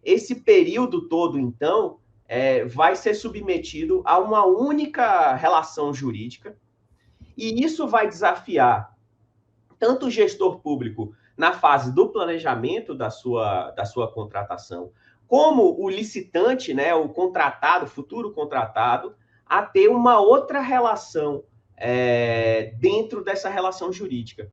Esse período todo, então, vai ser submetido a uma única relação jurídica, e isso vai desafiar tanto o gestor público na fase do planejamento da sua contratação, como o licitante, né, o contratado, futuro contratado, a ter uma outra relação dentro dessa relação jurídica.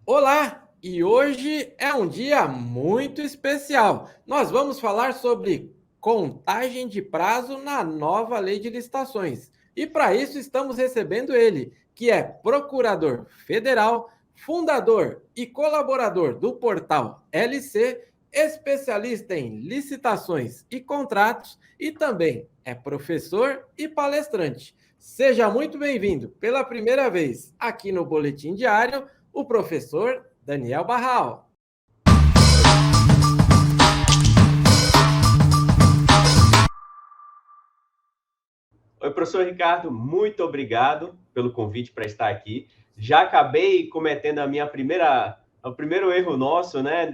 Olá! E hoje é um dia muito especial. Nós vamos falar sobre contagem de prazo na nova lei de licitações. E para isso estamos recebendo ele, que é procurador federal, fundador e colaborador do portal LC, especialista em licitações e contratos e também é professor e palestrante. Seja muito bem-vindo pela primeira vez aqui no Boletim Diário o professor Daniel Barral. Oi, professor Ricardo, muito obrigado pelo convite para estar aqui. Já acabei cometendo o primeiro erro nosso, né?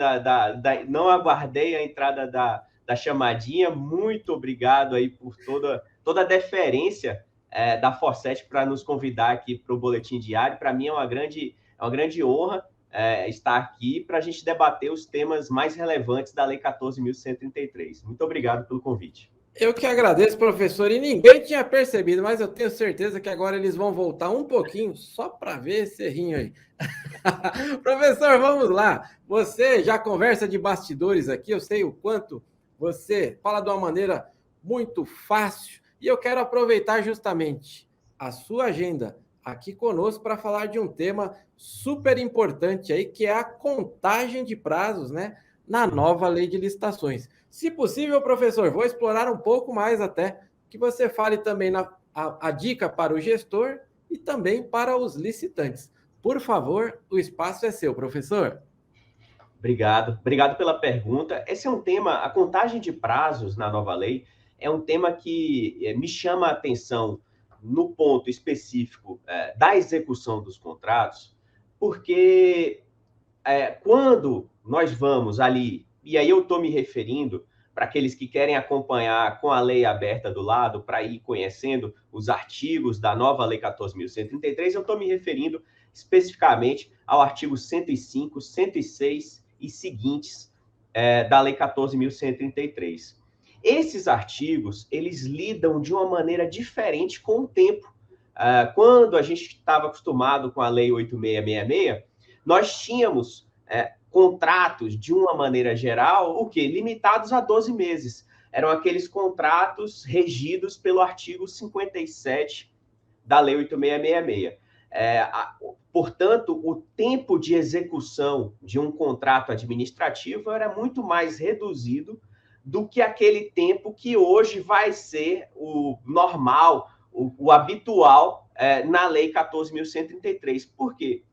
Não aguardei a entrada da chamadinha. Muito obrigado aí por toda a deferência da Forset para nos convidar aqui para o Boletim Diário. Para mim é uma grande honra estar aqui para a gente debater os temas mais relevantes da Lei 14.133. Muito obrigado pelo convite. Eu que agradeço, professor, e ninguém tinha percebido, mas eu tenho certeza que agora eles vão voltar um pouquinho só para ver esse errinho aí. Professor, vamos lá. Você já conversa de bastidores aqui, eu sei o quanto você fala de uma maneira muito fácil e eu quero aproveitar justamente a sua agenda aqui conosco para falar de um tema super importante aí, que é a contagem de prazos, né, na nova lei de licitações. Se possível, professor, vou explorar um pouco mais até, que você fale também a dica para o gestor e também para os licitantes. Por favor, o espaço é seu, professor. Obrigado pela pergunta. Esse é um tema, a contagem de prazos na nova lei é um tema que me chama a atenção no ponto específico da execução dos contratos, porque quando nós vamos ali, e aí eu estou me referindo para aqueles que querem acompanhar com a lei aberta do lado, para ir conhecendo os artigos da nova Lei 14.133, eu estou me referindo especificamente ao artigo 105, 106 e seguintes da Lei 14.133. Esses artigos, eles lidam de uma maneira diferente com o tempo. Quando a gente estava acostumado com a Lei 8.666, nós tínhamos contratos, de uma maneira geral, o quê? Limitados a 12 meses. Eram aqueles contratos regidos pelo artigo 57 da Lei 8.666. Portanto, o tempo de execução de um contrato administrativo era muito mais reduzido do que aquele tempo que hoje vai ser o normal, o habitual na Lei 14.133. Por quê?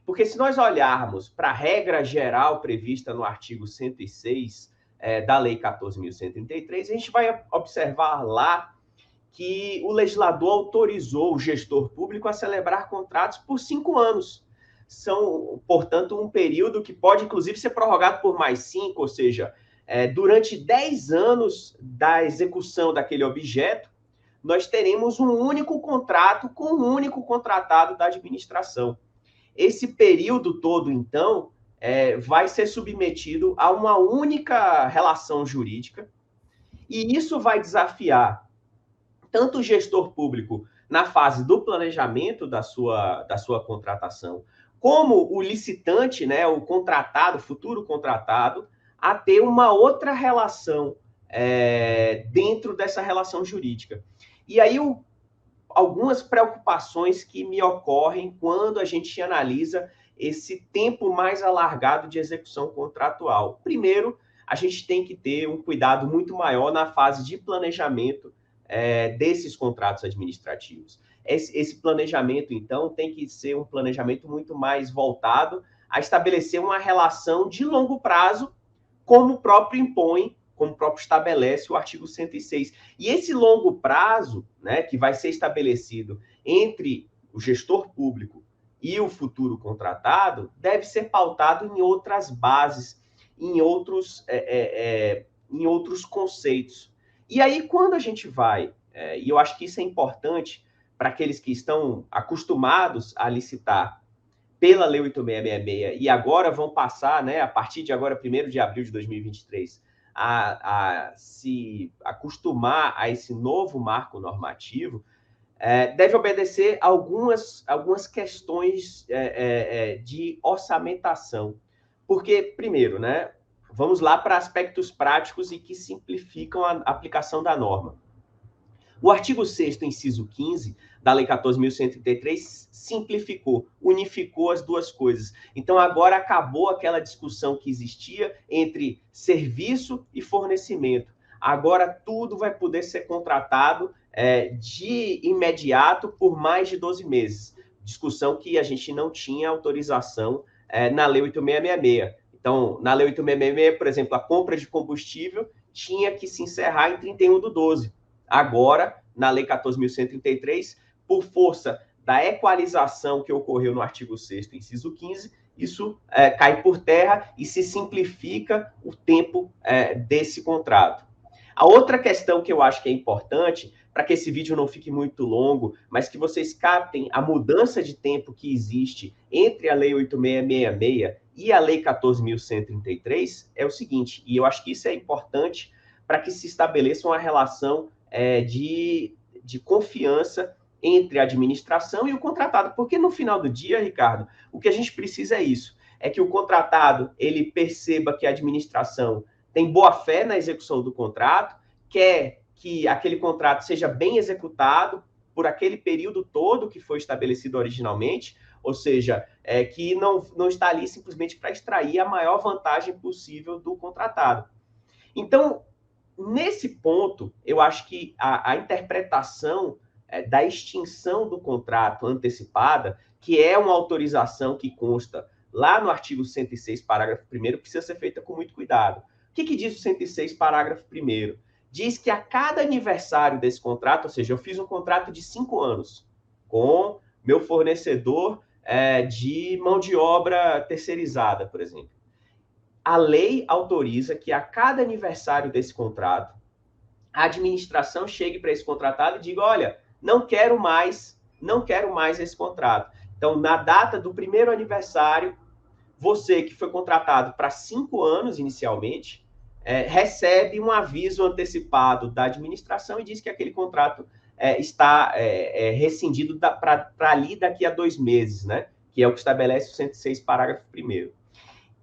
Porque se nós olharmos para a regra geral prevista no artigo 106 da Lei 14.133, a gente vai observar lá que o legislador autorizou o gestor público a celebrar contratos por 5 anos. São, portanto, um período que pode, inclusive, ser prorrogado por mais 5, ou seja, durante 10 anos da execução daquele objeto, nós teremos um único contrato com um único contratado da administração. Esse período todo, então, vai ser submetido a uma única relação jurídica, e isso vai desafiar tanto o gestor público na fase do planejamento da sua contratação, como o licitante, né, o contratado, futuro contratado, a ter uma outra relação dentro dessa relação jurídica. E aí, algumas preocupações que me ocorrem quando a gente analisa esse tempo mais alargado de execução contratual. Primeiro, a gente tem que ter um cuidado muito maior na fase de planejamento desses contratos administrativos. Esse planejamento, então, tem que ser um planejamento muito mais voltado a estabelecer uma relação de longo prazo, como o próprio impõe, como o próprio estabelece o artigo 106. E esse longo prazo, né, que vai ser estabelecido entre o gestor público e o futuro contratado, deve ser pautado em outras bases, em outros em outros conceitos. E aí, quando a gente vai, e eu acho que isso é importante para aqueles que estão acostumados a licitar pela Lei 8666 e agora vão passar, né, a partir de agora, 1º de abril de 2023, a se acostumar a esse novo marco normativo, deve obedecer algumas questões de orçamentação. Porque, primeiro, né, vamos lá para aspectos práticos e que simplificam a aplicação da norma. O artigo 6º, inciso 15, da Lei 14.133, simplificou, unificou as duas coisas. Então, agora acabou aquela discussão que existia entre serviço e fornecimento. Agora, tudo vai poder ser contratado de imediato por mais de 12 meses. Discussão que a gente não tinha autorização na Lei 8666. Então, na Lei 8666, por exemplo, a compra de combustível tinha que se encerrar em 31/12. Agora, na Lei 14.133, por força da equalização que ocorreu no artigo 6º, inciso 15, isso cai por terra e se simplifica o tempo desse contrato. A outra questão que eu acho que é importante, para que esse vídeo não fique muito longo, mas que vocês captem a mudança de tempo que existe entre a Lei 8666 e a Lei 14.133, é o seguinte, e eu acho que isso é importante para que se estabeleça uma relação de confiança entre a administração e o contratado. Porque no final do dia, Ricardo, o que a gente precisa é isso, é que o contratado ele perceba que a administração tem boa fé na execução do contrato, quer que aquele contrato seja bem executado por aquele período todo que foi estabelecido originalmente, ou seja, que não está ali simplesmente para extrair a maior vantagem possível do contratado. Então, nesse ponto, eu acho que a interpretação da extinção do contrato antecipada, que é uma autorização que consta lá no artigo 106, parágrafo 1º, precisa ser feita com muito cuidado. O que diz o 106, parágrafo 1º? Diz que a cada aniversário desse contrato, ou seja, eu fiz um contrato de 5 anos com meu fornecedor de mão de obra terceirizada, por exemplo. A lei autoriza que a cada aniversário desse contrato, a administração chegue para esse contratado e diga, olha, não quero mais esse contrato. Então, na data do primeiro aniversário, você que foi contratado para 5 anos inicialmente, recebe um aviso antecipado da administração e diz que aquele contrato está rescindido para ali daqui a 2 meses, né? Que é o que estabelece o 106, parágrafo 1º.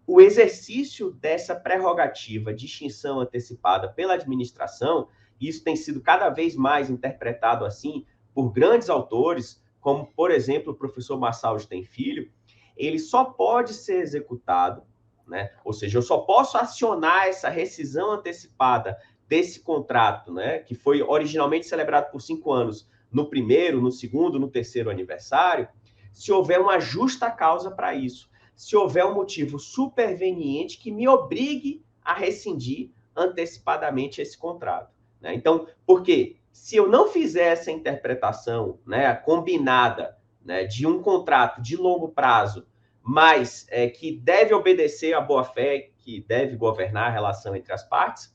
O exercício dessa prerrogativa de extinção antecipada pela administração, isso tem sido cada vez mais interpretado assim por grandes autores, como, por exemplo, o professor Marçal de Tem Filho, ele só pode ser executado, né? Ou seja, eu só posso acionar essa rescisão antecipada desse contrato, né? Que foi originalmente celebrado por 5 anos, no primeiro, no segundo, no terceiro aniversário, se houver uma justa causa para isso. Se houver um motivo superveniente que me obrigue a rescindir antecipadamente esse contrato. Né? Então, porque se eu não fizer essa interpretação, né, combinada, né, de um contrato de longo prazo, mas que deve obedecer à boa-fé, que deve governar a relação entre as partes,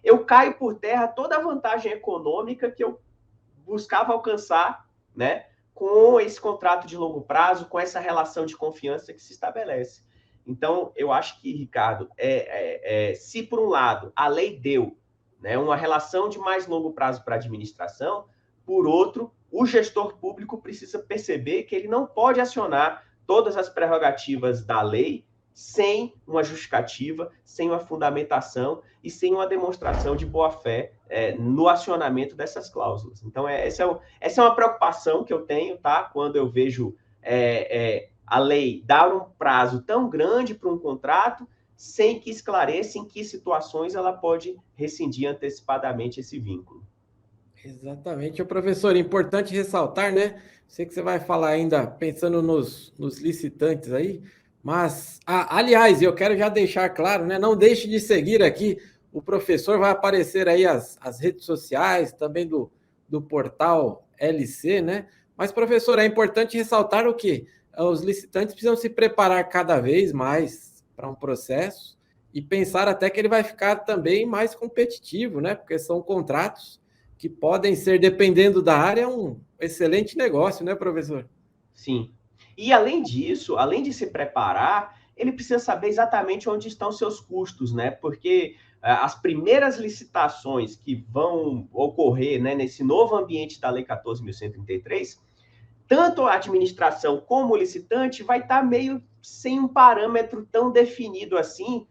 eu caio por terra toda a vantagem econômica que eu buscava alcançar, né, com esse contrato de longo prazo, com essa relação de confiança que se estabelece. Então, eu acho que, Ricardo, se por um lado a lei deu, né, uma relação de mais longo prazo para a administração, por outro, o gestor público precisa perceber que ele não pode acionar todas as prerrogativas da lei sem uma justificativa, sem uma fundamentação e sem uma demonstração de boa-fé no acionamento dessas cláusulas. Então, essa é uma preocupação que eu tenho, tá? Quando eu vejo a lei dar um prazo tão grande para um contrato, sem que esclareça em que situações ela pode rescindir antecipadamente esse vínculo. Exatamente, professor, importante ressaltar, né? Sei que você vai falar ainda pensando nos licitantes aí, mas, aliás, eu quero já deixar claro, né? Não deixe de seguir aqui, o professor vai aparecer aí as redes sociais, também do portal LC, né? Mas, professor, é importante ressaltar o quê? Os licitantes precisam se preparar cada vez mais para um processo e pensar até que ele vai ficar também mais competitivo, né? Porque são contratos que podem ser, dependendo da área, um excelente negócio, né, professor? Sim. E além disso, além de se preparar, ele precisa saber exatamente onde estão seus custos, né? Porque as primeiras licitações que vão ocorrer, né, nesse novo ambiente da Lei 14.133, tanto a administração como o licitante vai estar meio sem um parâmetro tão definido assim,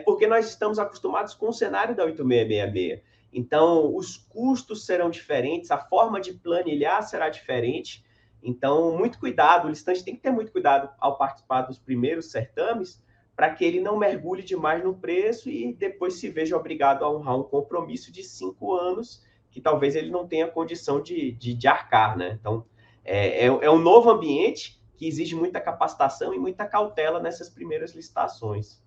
porque nós estamos acostumados com o cenário da 8666. Então, os custos serão diferentes, a forma de planilhar será diferente. Então, muito cuidado, o licitante tem que ter muito cuidado ao participar dos primeiros certames, para que ele não mergulhe demais no preço e depois se veja obrigado a honrar um compromisso de 5 anos, que talvez ele não tenha condição de arcar, né? Então, é um novo ambiente que exige muita capacitação e muita cautela nessas primeiras licitações.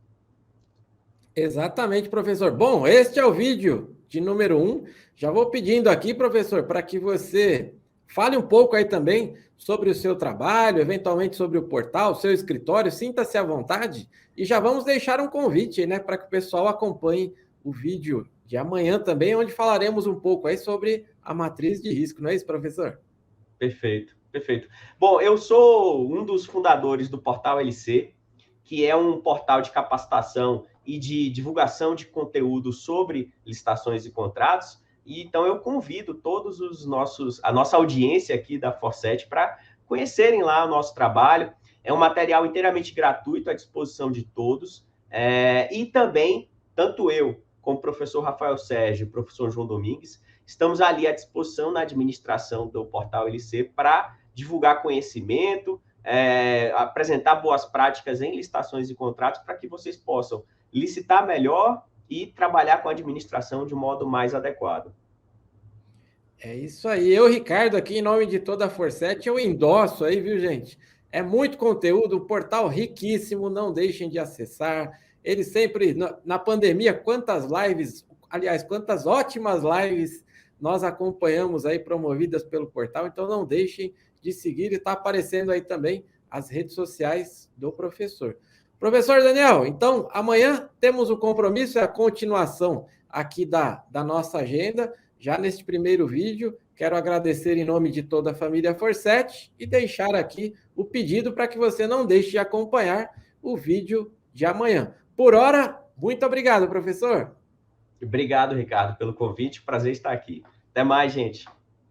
Exatamente, professor. Bom, este é o vídeo de número 1. Já vou pedindo aqui, professor, para que você fale um pouco aí também sobre o seu trabalho, eventualmente sobre o portal, o seu escritório. Sinta-se à vontade e já vamos deixar um convite, né, para que o pessoal acompanhe o vídeo de amanhã também, onde falaremos um pouco aí sobre a matriz de risco, não é isso, professor? Perfeito, perfeito. Bom, eu sou um dos fundadores do Portal LC, que é um portal de capacitação e de divulgação de conteúdo sobre licitações e contratos. E então eu convido todos a nossa audiência aqui da Forset para conhecerem lá o nosso trabalho. É um material inteiramente gratuito à disposição de todos. E também, tanto eu como o professor Rafael Sérgio e o professor João Domingues, estamos ali à disposição na administração do Portal LC para divulgar conhecimento, apresentar boas práticas em licitações e contratos para que vocês possam licitar melhor e trabalhar com a administração de um modo mais adequado. É isso aí. Eu, Ricardo, aqui em nome de toda a Forset, eu endosso aí, viu, gente? É muito conteúdo, um portal riquíssimo, não deixem de acessar. Ele sempre, na pandemia, quantas lives, aliás, quantas ótimas lives nós acompanhamos aí, promovidas pelo portal, então não deixem de seguir e está aparecendo aí também as redes sociais do professor. Professor Daniel, então amanhã temos o compromisso, é a continuação aqui da nossa agenda. Já neste primeiro vídeo, quero agradecer em nome de toda a família Forset e deixar aqui o pedido para que você não deixe de acompanhar o vídeo de amanhã. Por hora, muito obrigado, professor. Obrigado, Ricardo, pelo convite. Prazer estar aqui. Até mais, gente.